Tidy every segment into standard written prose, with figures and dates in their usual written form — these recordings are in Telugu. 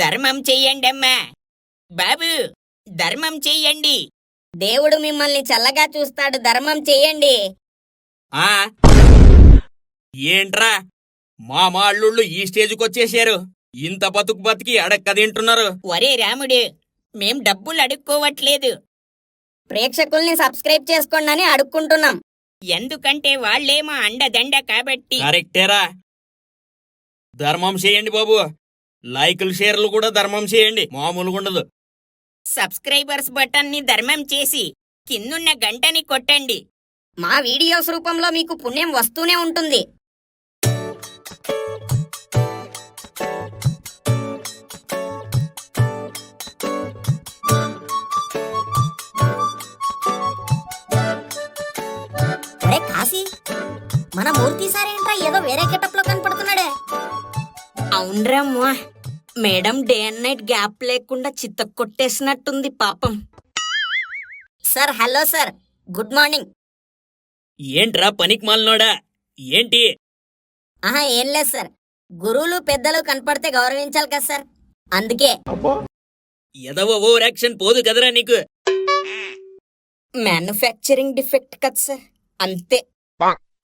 ధర్మం చెయ్యండమ్మా. బాబు, ధర్మం చెయ్యండి. దేవుడు మిమ్మల్ని చల్లగా చూస్తాడు, ధర్మం చెయ్యండి. ఆ ఏంట్రా మా అల్లుళ్ళు ఈ స్టేజ్కొచ్చేసారు. ఇంత బతుకు బతికి అడక్క తింటున్నారు. ఒరే రాముడు, మేం డబ్బులు అడుక్కోవట్లేదు. ప్రేక్షకుల్ని సబ్స్క్రైబ్ చేసుకోండి అని అడుక్కుంటున్నాం. ఎందుకంటే వాళ్ళేమో అండదండ కాబట్టి. కరెక్టేరా. ధర్మం చేయండి బాబు. లైకులు షేర్లు కూడా ధర్మం చేయండి, మామూలుగా ఉండదు. సబ్స్క్రైబర్స్ బటన్ని ధర్మం చేసి కిందున్న గంటని కొట్టండి. మా వీడియోస్ రూపంలో మీకు పుణ్యం వస్తూనే ఉంటుంది. ఒరే కాశీ, మన మూర్తి సార్ ఏంట్రా ఏదో వేరే గెటప్ లో కనపడుతున్నాడే. అవునరమ్మా, madam day and night gap లేకుండా చిత్త కొట్టేసినట్టుంది పాపం. Sir hello sir, good morning. ఏంట్రా పనికి మాలినోడా, ఏంటి? ఆహా ఏం లేదు సార్, గురువులు పెద్దలు కనపడితే గౌరవించాలి కదా సార్, అందుకే. ఎదవ ఓవర్ యాక్షన్ పోదు కదరా నీకు. మ్యానుఫ్యాక్చరింగ్ డిఫెక్ట్ కదా సార్, అంతే.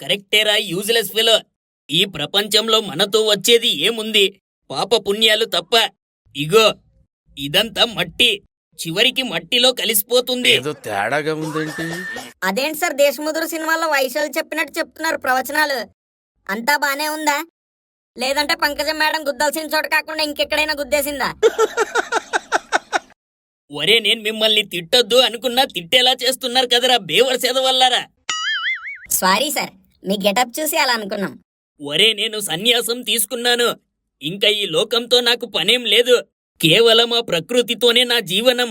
కరెక్టేరా, యూజ్లెస్ ఫెలో. ఈ ప్రపంచంలో మనతో వచ్చేది ఏముంది? పాప పుణ్యాలు తప్ప. ఇగో ఇదంతా మట్టి, చివరికి మట్టిలో కలిసిపోతుంది. ఏదో తేడాగా ఉందేంటి? అదేంటి సార్, దేశముదురు సినిమాలో వైశాల్ చెప్పినట్టు చెప్తున్నారు ప్రవచనాలు. అంతా బానే ఉందా, లేదంటే పంకజం మేడం గుద్దాల్సిన చోట కాకుండా ఇంకెక్కడైనా గుద్దేసిందా? ఒరే, నేను మిమ్మల్ని తిట్టొద్దు అనుకున్నా తిట్టేలా చేస్తున్నారు కదరా బేవర్స్ ఎదవల్లారా. సారీ సార్, మీ గెటప్ చూసి అలా అనుకున్నాం. ఒరే, నేను సన్యాసం తీసుకున్నాను. ఇంకా ఈ లోకంతో నాకు పనేం లేదు. కేవలం ఆ ప్రకృతితోనే నా జీవనం.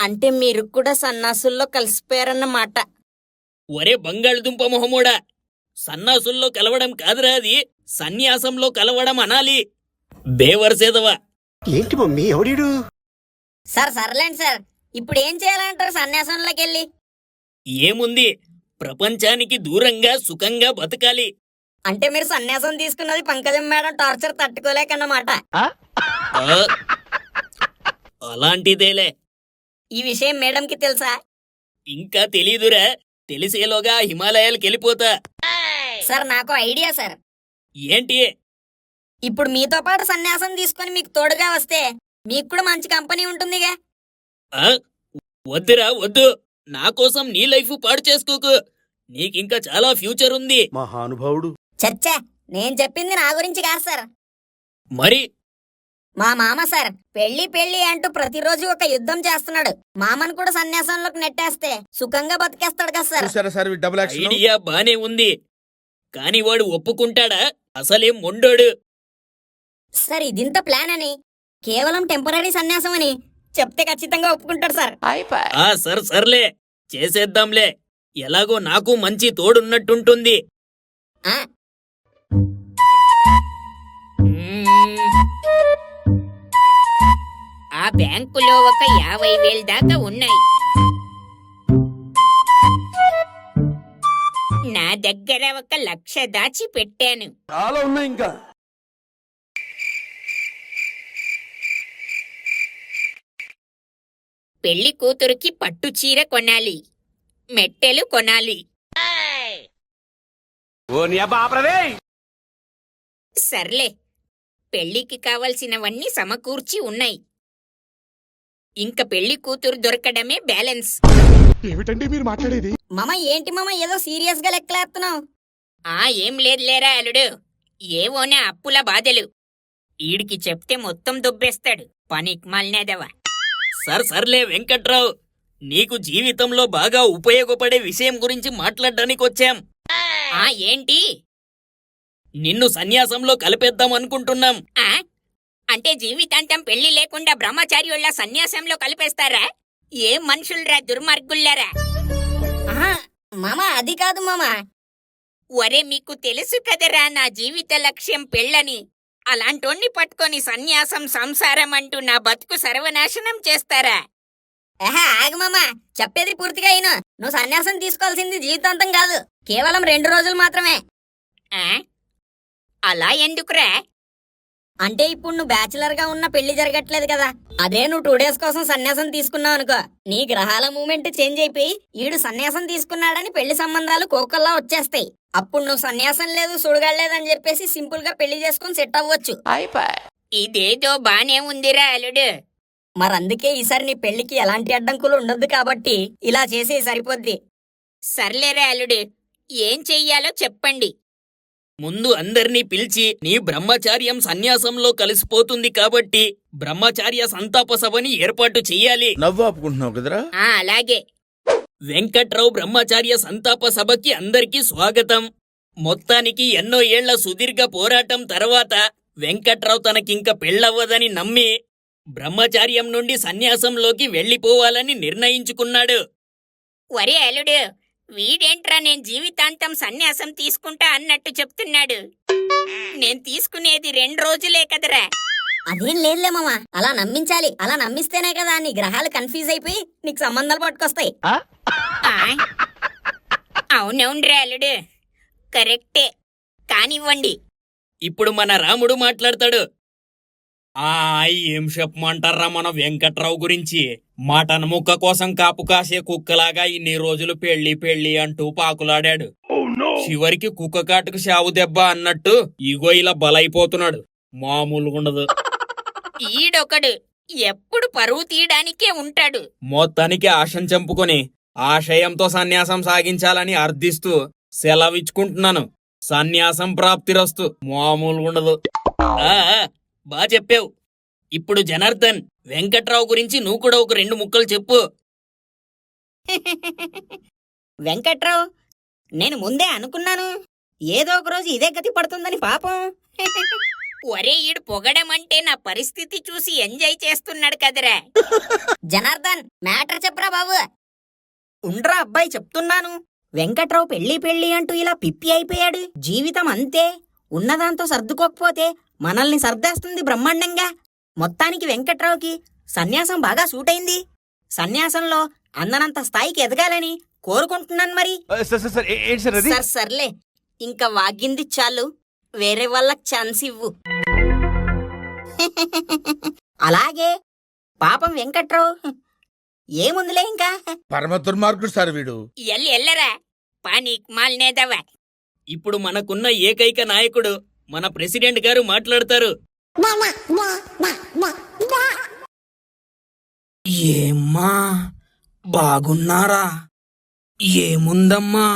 అంటే మీరు కూడా సన్నాసుల్లో కలిసిపోయారన్నమాట. ఒరే బంగాళదుంప మొహమోడా, సన్నాసుల్లో కలవడం కాదురా, అది సన్యాసంలో కలవడం అనాలి. బేవర్సేదవా. ఏంటి మమ్మీ ఎవడీడు? సార్ సర్లేండి సార్, ఇప్పుడు ఏం చేయాలంటారు సన్యాసంలోకి వెళ్ళి? ఏముంది, ప్రపంచానికి దూరంగా సుఖంగా బతకాలి. అంటే మీరు సన్యాసం తీసుకున్నది పంకజం మేడం టార్చర్ తట్టుకోలేకన్నమాట. ఆ, అలాంటిదేలే. ఈ విషయం మేడంకి తెలుసా? ఇంకా తెలీదురా, తెలిసేలోగా హిమాలయాలకు వెళ్ళిపోతా. సార్ నాకు ఐడియా సార్. ఏంటి? ఇప్పుడు మీతో పాటు సన్యాసం తీసుకొని మీకు తోడుగా వస్తే మీకు కూడా మంచి కంపెనీ ఉంటుందిగా. ఆ, వద్దురా వద్దు. నా కోసం నీ లైఫ్ పాడు చేసుకోకు. నీకింకా చాలా ఫ్యూచర్ ఉంది. మహానుభావుడు. చచ్చా, నేను చెప్పింది నా గురించి కాదు సార్. మరి మా మామ సార్ పెళ్లి పెళ్లి అంటూ ప్రతిరోజు ఒక యుద్ధం చేస్తున్నాడు. మామను కూడా సన్యాసంలోకి నెట్టేస్తే సుఖంగా బతికేస్తాడు కదా సార్. చూసారా సార్ డబుల్ యాక్షన్? ఐడియా బానే ఉంది, కాని వాడు ఒప్పుకుంటాడా? అసలేం మొండోడు. సార్ ఇదింత ప్లాన్ అని, కేవలం టెంపరీ సన్యాసం అని చెప్తే ఖచ్చితంగా ఒప్పుకుంటాడు సార్. ఆ సర్లే, చేసేద్దాంలే. ఎలాగో నాకు మంచి తోడున్నట్టుంటుంది. ఆ ఆ బ్యాంకులో ఒక 50,000 దాకా ఉన్నాయి. నా దగ్గర 1,00,000 దాచి పెట్టాను. చాలా ఉన్నాయి ఇంకా. పెళ్లి కూతురుకి పట్టు చీర కొనాలి, మెట్టెలు కొనాలి. సర్లే, పెళ్లికి కావలసినవన్నీ సమకూర్చి ఉన్నాయి. ఇంక పెళ్లి కూతురు దొరకడమే బ్యాలెన్స్. ఏమిటండి మీరు మాట్లాడేది? మామ ఏంటి మామ ఏదో సీరియస్ గా లెక్కలేస్తున్నావు? ఏం లేదులేరా అల్లుడు, ఏవోనే అప్పుల బాధలు. ఈడికి చెప్తే మొత్తం దొబ్బేస్తాడు, పనికిమాలినదవా. సర్లే వెంకట్రావు, నీకు జీవితంలో బాగా ఉపయోగపడే విషయం గురించి మాట్లాడడానికి వచ్చాం. ఏంటి? నిన్ను సన్యాసంలో కలిపేద్దాం అనుకుంటున్నాం. అంటే జీవితాంతం పెళ్లి లేకుండా బ్రహ్మచార్యుళ్ళ సన్యాసంలో కలిపేస్తారా? ఏం మనుషులరా, దుర్మార్గుల్లారా. మామ అది కాదు మామ. ఒరే, మీకు తెలుసు కదరా నా జీవిత లక్ష్యం పెళ్ళని. అలాంటోన్ని పట్టుకొని సన్యాసం సంసారం అంటూ నా బతుకు సర్వనాశనం చేస్తారా? ఆగు మామ, చెప్పేది పూర్తిగా అయినా. నువ్వు సన్యాసం తీసుకోవాల్సింది జీవితాంతం కాదు, కేవలం 2 రోజులు మాత్రమే. అలా ఎందుకురా? అంటే ఇప్పుడు నువ్వు బ్యాచిలర్ గా ఉన్న పెళ్లి జరగట్లేదు కదా. అదే నువ్వు 2 days కోసం సన్యాసం తీసుకున్నావు అనుకో, నీ గ్రహాల మూమెంట్ చేంజ్ అయిపోయి ఈడు సన్యాసం తీసుకున్నాడని పెళ్లి సంబంధాలు కోకల్లా వచ్చేస్తాయి. అప్పుడు నువ్వు సన్యాసం లేదు సుడగలేదని చెప్పేసి సింపుల్ గా పెళ్లి చేసుకుని సెట్ అవ్వచ్చు. ఇదేదో బానే ఉందిరా అల్లుడు. మరందుకే ఈసారి నీ పెళ్లికి ఎలాంటి అడ్డంకులు ఉండొద్దు కాబట్టి ఇలా చేసి సరిపోద్ది. సర్లేరా అల్లుడు, ఏం చెయ్యాలో చెప్పండి. ముందు అందర్నీ పిలిచి నీ బ్రహ్మచార్యం సన్యాసంలో కలిసిపోతుంది కాబట్టి బ్రహ్మచార్య సంతాప సభని ఏర్పాటు చెయ్యాలి. నవ్వు ఆపుకుంటున్నావు కదరా. అలాగే. వెంకట్రావు బ్రహ్మచార్య సంతాప సభకి అందరికీ స్వాగతం. మొత్తానికి ఎన్నో ఏళ్ల సుదీర్ఘ పోరాటం తర్వాత వెంకట్రావు తనకింక పెళ్ళవ్వదని నమ్మి బ్రహ్మచార్యం నుండి సన్యాసంలోకి వెళ్లిపోవాలని నిర్ణయించుకున్నాడు. ఒరే అల్లుడు, వీడేంట్రా నేను జీవితాంతం సన్యాసం తీసుకుంటా అన్నట్టు చెప్తున్నాడు. నేను తీసుకునేది 2 రోజులే కదరా. అదేం లేదులే మామ, అలా నమ్మించాలి. అలా నమ్మిస్తేనే కదా నీ గ్రహాలు కన్ఫ్యూజ్ అయిపోయి నీకు సంబంధాలు పట్టుకొస్తాయి. ఆ? అవునవునరా అల్లుడు, కరెక్టే. కానివ్వండి. ఇప్పుడు మన రాముడు మాట్లాడతాడు. ఏం చెప్పమంటారా మన వెంకట్రావు గురించి? మటన్ ముక్క కోసం కాపు కాసే కుక్కలాగా ఇన్ని రోజులు పెళ్లి పెళ్లి అంటూ పాకులాడాడు. చివరికి కుక్క కాటుకు చావు దెబ్బ అన్నట్టు ఇగో ఇలా బలైపోతున్నాడు. మామూలుగుండదు. ఈడొకడు ఎప్పుడు పరువు తీయడానికే ఉంటాడు. మొత్తానికి ఆశం చంపుకొని ఆశయంతో సన్యాసం సాగించాలని అర్థిస్తూ సెలవిచ్చుకుంటున్నాను. సన్యాసం ప్రాప్తిరస్తు. మామూలుగుండదు. బా చెప్పావు. ఇప్పుడు జనార్దన్, వెంకట్రావు గురించి నువ్వు కూడా ఒక 2 ముక్కలు చెప్పు. వెంకట్రావు, నేను ముందే అనుకున్నాను ఏదో ఒక రోజు ఇదే గతి పడుతుందని. పాపం. ఒరే ఈడు పొగడమంటే నా పరిస్థితి చూసి ఎంజాయ్ చేస్తున్నాడు కదరా. జనార్దన్, మ్యాటర్ చెప్పరా బాబు. ఉండ్రా అబ్బాయి చెప్తున్నాను. వెంకట్రావు పెళ్లి పెళ్లి అంటూ ఇలా పిప్పి అయిపోయాడు. జీవితం అంతే, ఉన్నదాంతో సర్దుకోకపోతే మనల్ని సర్దేస్తుంది బ్రహ్మాండంగా. మొత్తానికి వెంకట్రావుకి సన్యాసం బాగా సూట్ అయింది. సన్యాసంలో అందనంత స్థాయికి ఎదగాలని కోరుకుంటున్నాను. మరి సర్లే, ఇంకా వాగింది చాలు, వేరే వాళ్ళకి ఛాన్స్ ఇవ్వు. అలాగే. పాపం వెంకట్రావు ఏముందిలే ఇంకా. పరమ దుర్మార్గుడు సార్ వీడు. ఎల్లరా పానీక్ మాల్నేదవా. ఇప్పుడు మనకున్న ఏకైక నాయకుడు మన ప్రెసిడెంట్ గారు మాట్లాడతారు. ఏమ్మా బాగున్నారా? ఏముందమ్మా,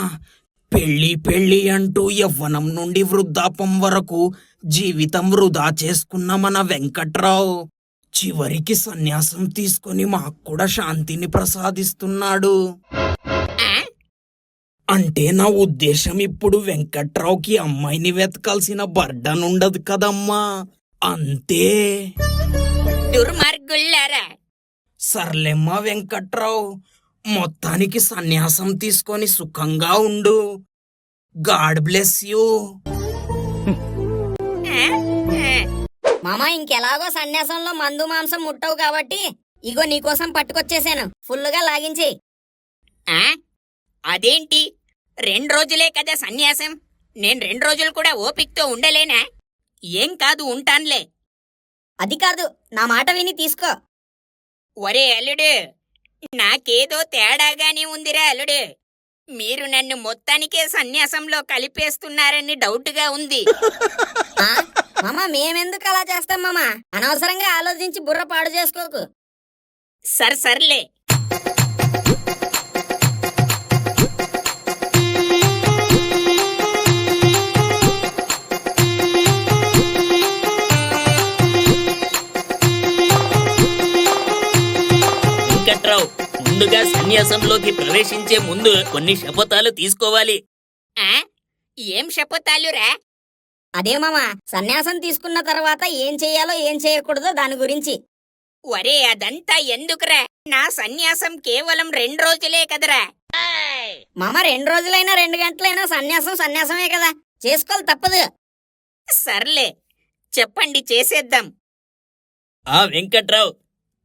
పెళ్లి పెళ్లి అంటూ యవ్వనం నుండి వృద్ధాపం వరకు జీవితం వృధా చేసుకున్న మన వెంకట్రావు చివరికి సన్యాసం తీసుకొని మాకు కూడా శాంతిని ప్రసాదిస్తున్నాడు. అంటే నా ఉద్దేశం, ఇప్పుడు వెంకట్రావుకి అమ్మాయిని వెతకాల్సిన బర్డన్ ఉండదు కదమ్మా. అంతే. దుర్మార్గుల్లారా. సర్లేమ్మా వెంకట్రావు, మొత్తానికి సన్యాసం తీసుకొని సుఖంగా ఉండు. God bless you. మామ, ఇంకెలాగో సన్యాసంలో మందు మాంసం ముట్టవు కాబట్టి ఇగో నీకోసం పట్టుకొచ్చేసాను. ఫుల్లుగా లాగించి. అదేంటి 2 రోజులే కదా సన్యాసం? నేను 2 రోజులు కూడా ఓపికతో ఉండలేనా? ఏం కాదు, ఉంటాన్లే. అది కాదు, నా మాట విని తీసుకో. ఒరే అల్లుడు, నాకేదో తేడాగానే ఉందిరా అల్లుడు. మీరు నన్ను మొత్తానికే సన్యాసంలో కలిపేస్తున్నారని డౌట్గా ఉంది. మామ, మేమెందుకు అలా చేస్తాం మామ? అనవసరంగా ఆలోచించి బుర్ర పాడు చేసుకోకు. సర్లే. వెంకట్రావు, ముందుగా సన్యాసంలోకి ప్రవేశించే ముందు కొన్ని శపథాలు తీసుకోవాలి. ఏం శపథాలురా? అదే మామ, సన్యాసం తీసుకున్న తర్వాత ఏం చెయ్యాలో ఏం చేయకూడదో దాని గురించి. ఒరే అదంతా ఎందుకురా? నా సన్యాసం కేవలం 2 రోజులే కదరా. మామ, 2 రోజులైనా 2 గంటలైనా సన్యాసం సన్యాసమే కదా, చేసుకోవాలి తప్పదు. సర్లే, చెప్పండి, చేసేద్దాం. వెంకట్రావు,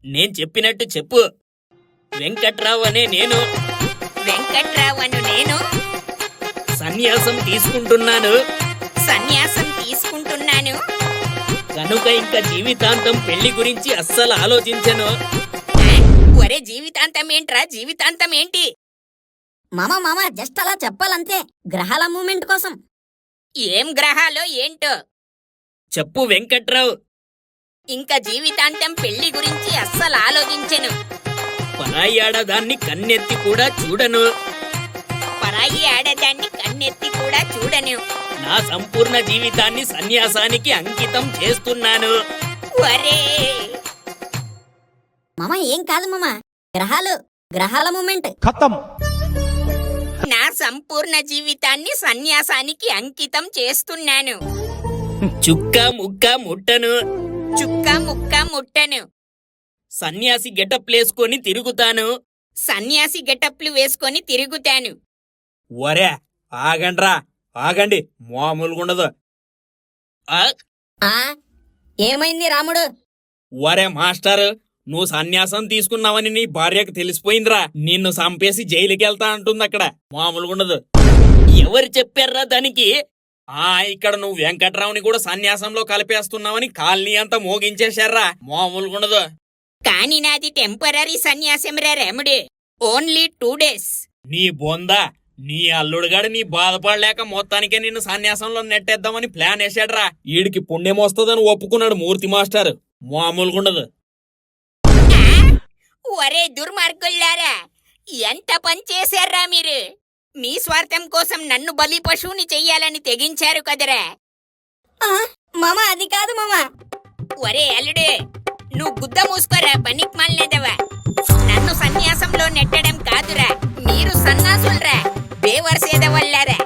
నేను చెప్పినట్టు చెప్పు. వెంకట్రావు అనే నేను సన్యాసం తీసుకుంటున్నాను. కనుక ఇంకా జీవితాంతం పెళ్లి గురించి అస్సలు ఆలోచించను. ఒరే జీవితాంతం ఏంట్రా, జీవితాంతం ఏంటి? మామ జస్ట్ అలా చెప్పాలంతే, గ్రహాల మూమెంట్ కోసం. ఏం గ్రహాలో ఏంటో. చెప్పు వెంకట్రావు. ఇంకా జీవితాంతం పెళ్లి గురించి అస్సలు ఆలోచించను. పరాయి ఆడదాన్ని కన్నెత్తి కూడా చూడను. పరాయి ఆడదాన్ని కన్నెత్తి కూడా చూడను. నా సంపూర్ణ జీవితాన్ని సన్యాసానికి అంకితం చేస్తున్నాను. ఒరే మామ ఏం కాదు మామ, గ్రహాల మూమెంట్. నా సంపూర్ణ జీవితాన్ని సన్యాసానికి అంకితం చేస్తున్నాను. చుక్క ముక్క ముట్టను. చుక్క ముక్క ముట్టను. సన్యాసి గెటప్లేసుకొని తిరుగుతాను. సన్యాసి గెటప్లు వేసుకొని తిరుగుతాను. ఒరే ఆగండ్రా, ఆగండి, మామూలుగుండదు. ఆ ఏమైంది రాముడు? ఒరే మాస్టర్, నువ్వు సన్యాసం తీసుకున్నావని నీ భార్యకు తెలిసిపోయిందిరా. నిన్ను చంపేసి జైలుకి వెళ్తా అంటుంది అక్కడ. మామూలుగుండదు. ఎవరు చెప్పారా దానికి? ఇక్కడ నువ్వు వెంకట్రావుని కూడా సన్యాసంలో కలిపేస్తున్నావని కాలనీ అంతా మోగించేశారా. మామూలుగుండదు. కాని నాది టెంపరరీ సన్యాసం రా రాముడు. Only 2 days. నీ బొందా, నీ అల్లుడుగాడు నీ బాధపడలేక మొత్తానికే నిన్ను సన్యాసంలో నెట్టేద్దామని ప్లాన్ వేసాడ్రా. ఈడికి పుణ్యం వస్తుందని ఒప్పుకున్నాడు మూర్తి మాస్టర్. మామూలుగుండదు. ఒరే దుర్మార్గుల్లారా, ఎంత పని చేశారా మీరు? మీ స్వార్థం కోసం నన్ను బలి పశువుని చెయ్యాలని తెగించారు కదరా. మామ అది కాదు మామ. ఒరే అల్లుడు, నువ్వు గుద్ద మూసుకోరా పనికి మాలినదవా. నన్ను సన్యాసంలో నెట్టడం కాదురా, మీరు సన్నాసులరా, బేవర్సేదవల్లారా.